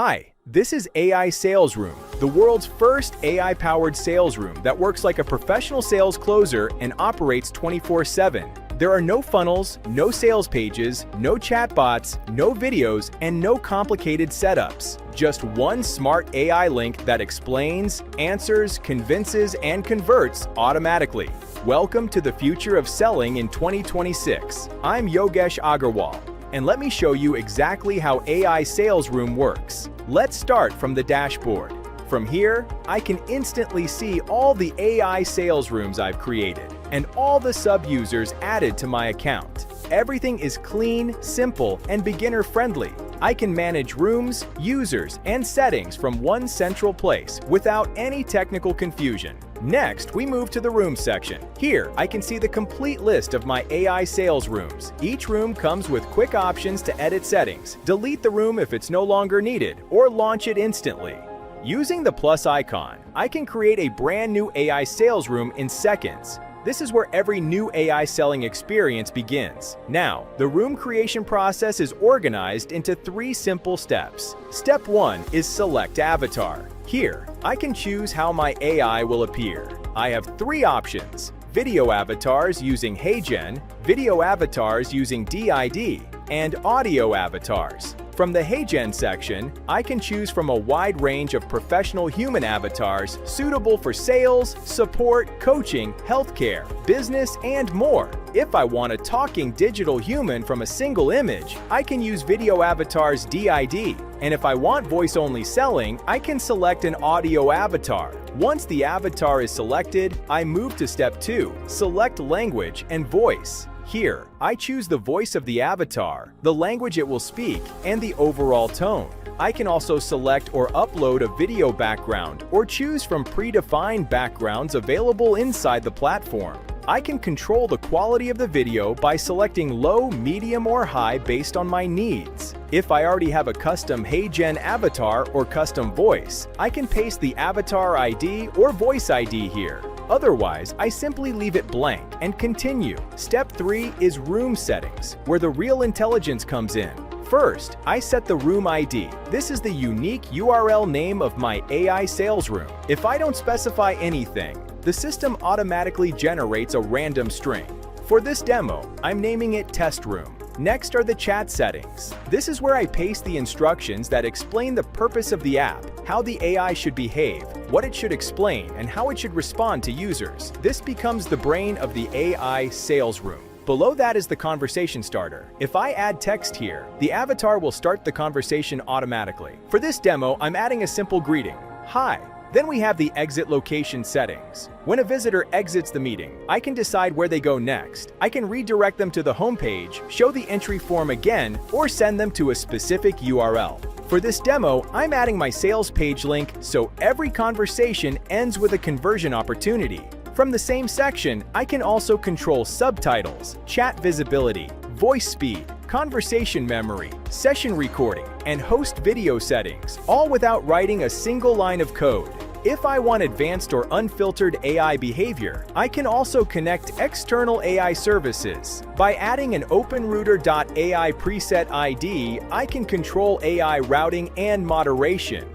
Hi, this is AI Sales Room, the world's first AI-powered sales room that works like a professional sales closer and operates 24/7. There are no funnels, no sales pages, no chatbots, no videos, and no complicated setups. Just one smart AI link that explains, answers, convinces, and converts automatically. Welcome to the future of selling in 2026. I'm Yogesh Agarwal, and let me show you exactly how AI Sales Room works. Let's start from the dashboard. From here, I can instantly see all the AI sales rooms I've created and all the sub-users added to my account. Everything is clean, simple, and beginner-friendly. I can manage rooms, users, and settings from one central place without any technical confusion. Next, we move to the room section. Here, I can see the complete list of my AI sales rooms. Each room comes with quick options to edit settings, delete the room if it's no longer needed, or launch it instantly. Using the plus icon, I can create a brand new AI sales room in seconds. This is where every new AI selling experience begins. Now, the room creation process is organized into 3 simple steps. Step 1 is select avatar. Here, I can choose how my AI will appear. I have 3 options: video avatars using HeyGen, video avatars using DID, and audio avatars. From the HeyGen section, I can choose from a wide range of professional human avatars suitable for sales, support, coaching, healthcare, business, and more. If I want a talking digital human from a single image, I can use video avatars DID. And if I want voice-only selling, I can select an audio avatar. Once the avatar is selected, I move to step 2, select language and voice. Here, I choose the voice of the avatar, the language it will speak, and the overall tone. I can also select or upload a video background or choose from predefined backgrounds available inside the platform. I can control the quality of the video by selecting low, medium, or high based on my needs. If I already have a custom HeyGen avatar or custom voice, I can paste the avatar ID or voice ID here. Otherwise, I simply leave it blank and continue. Step 3 is room settings, where the real intelligence comes in. First, I set the room ID. This is the unique URL name of my AI sales room. If I don't specify anything, the system automatically generates a random string. For this demo, I'm naming it Test Room. Next are the chat settings. This is where I paste the instructions that explain the purpose of the app, how the AI should behave, what it should explain, and how it should respond to users. This becomes the brain of the AI sales room. Below that is the conversation starter. If I add text here, the avatar will start the conversation automatically. For this demo, I'm adding a simple greeting, "Hi." Then we have the exit location settings. When a visitor exits the meeting, I can decide where they go next. I can redirect them to the homepage, show the entry form again, or send them to a specific URL. For this demo, I'm adding my sales page link so every conversation ends with a conversion opportunity. From the same section, I can also control subtitles, chat visibility, voice speed, conversation memory, session recording, and host video settings, all without writing a single line of code. If I want advanced or unfiltered AI behavior, I can also connect external AI services. By adding an OpenRouter.ai preset ID, I can control AI routing and moderation.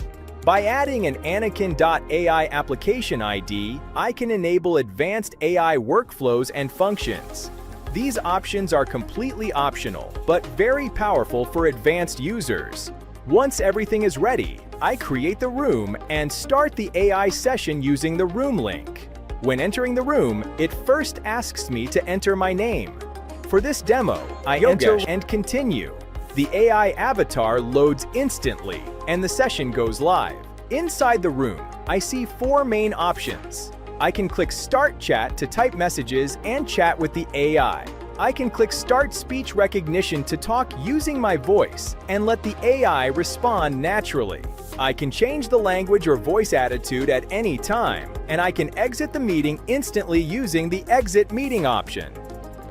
By adding an Anakin.ai application ID, I can enable advanced AI workflows and functions. These options are completely optional, but very powerful for advanced users. Once everything is ready, I create the room and start the AI session using the room link. When entering the room, it first asks me to enter my name. For this demo, I enter and continue. The AI avatar loads instantly, and the session goes live. Inside the room, I see 4 main options. I can click Start Chat to type messages and chat with the AI. I can click Start Speech Recognition to talk using my voice and let the AI respond naturally. I can change the language or voice attitude at any time, and I can exit the meeting instantly using the Exit Meeting option.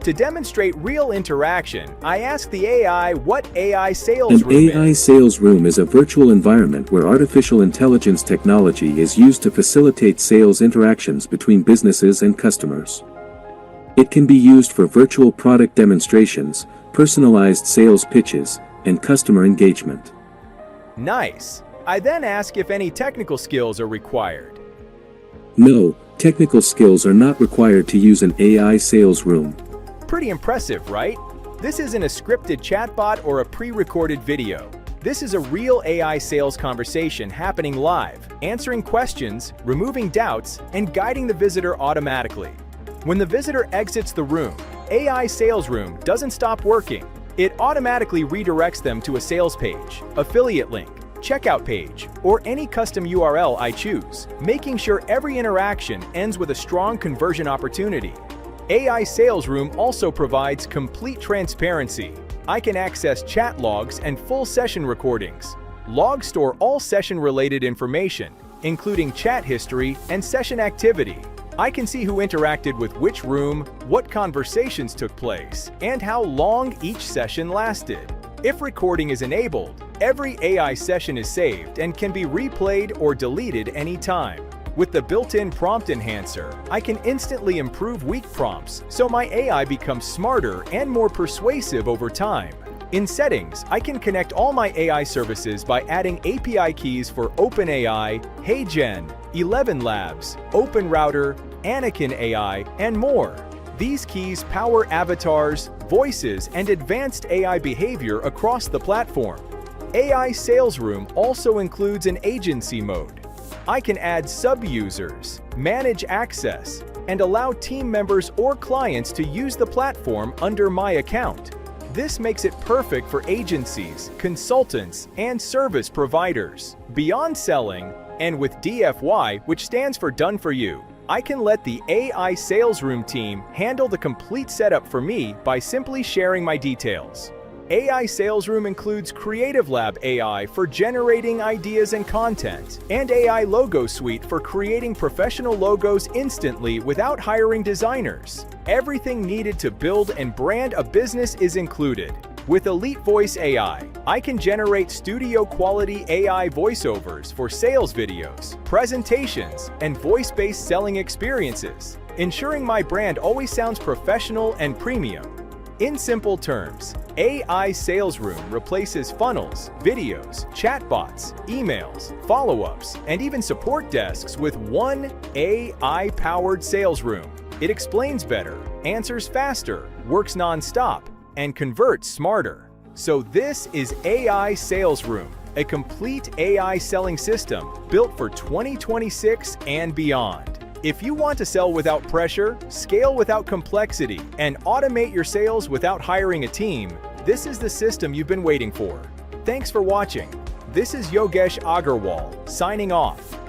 To demonstrate real interaction, I ask the AI what AI sales room is. An AI sales room is a virtual environment where artificial intelligence technology is used to facilitate sales interactions between businesses and customers. It can be used for virtual product demonstrations, personalized sales pitches, and customer engagement. Nice. I then ask if any technical skills are required. No, technical skills are not required to use an AI sales room. Pretty impressive, right? This isn't a scripted chatbot or a pre-recorded video. This is a real AI sales conversation happening live, answering questions, removing doubts, and guiding the visitor automatically. When the visitor exits the room, AI sales room doesn't stop working. It automatically redirects them to a sales page, affiliate link, checkout page, or any custom URL I choose, making sure every interaction ends with a strong conversion opportunity. AI Sales Room also provides complete transparency. I can access chat logs and full session recordings. Logs store all session-related information, including chat history and session activity. I can see who interacted with which room, what conversations took place, and how long each session lasted. If recording is enabled, every AI session is saved and can be replayed or deleted anytime. With the built-in prompt enhancer, I can instantly improve weak prompts so my AI becomes smarter and more persuasive over time. In settings, I can connect all my AI services by adding API keys for OpenAI, HeyGen, 11 Labs, OpenRouter, Anakin AI, and more. These keys power avatars, voices, and advanced AI behavior across the platform. AI Sales Room also includes an agency mode. I can add sub-users, manage access, and allow team members or clients to use the platform under my account. This makes it perfect for agencies, consultants, and service providers. Beyond selling, and with DFY, which stands for Done For You, I can let the AI Sales Room team handle the complete setup for me by simply sharing my details. AI Sales Room includes Creative Lab AI for generating ideas and content, and AI Logo Suite for creating professional logos instantly without hiring designers. Everything needed to build and brand a business is included. With Elite Voice AI, I can generate studio-quality AI voiceovers for sales videos, presentations, and voice-based selling experiences, ensuring my brand always sounds professional and premium. In simple terms, AI Sales Room replaces funnels, videos, chatbots, emails, follow-ups, and even support desks with one AI-powered sales room. It explains better, answers faster, works non-stop, and converts smarter. So this is AI Sales Room, a complete AI selling system built for 2026 and beyond. If you want to sell without pressure, scale without complexity, and automate your sales without hiring a team, this is the system you've been waiting for. Thanks for watching. This is Yogesh Agarwal, signing off.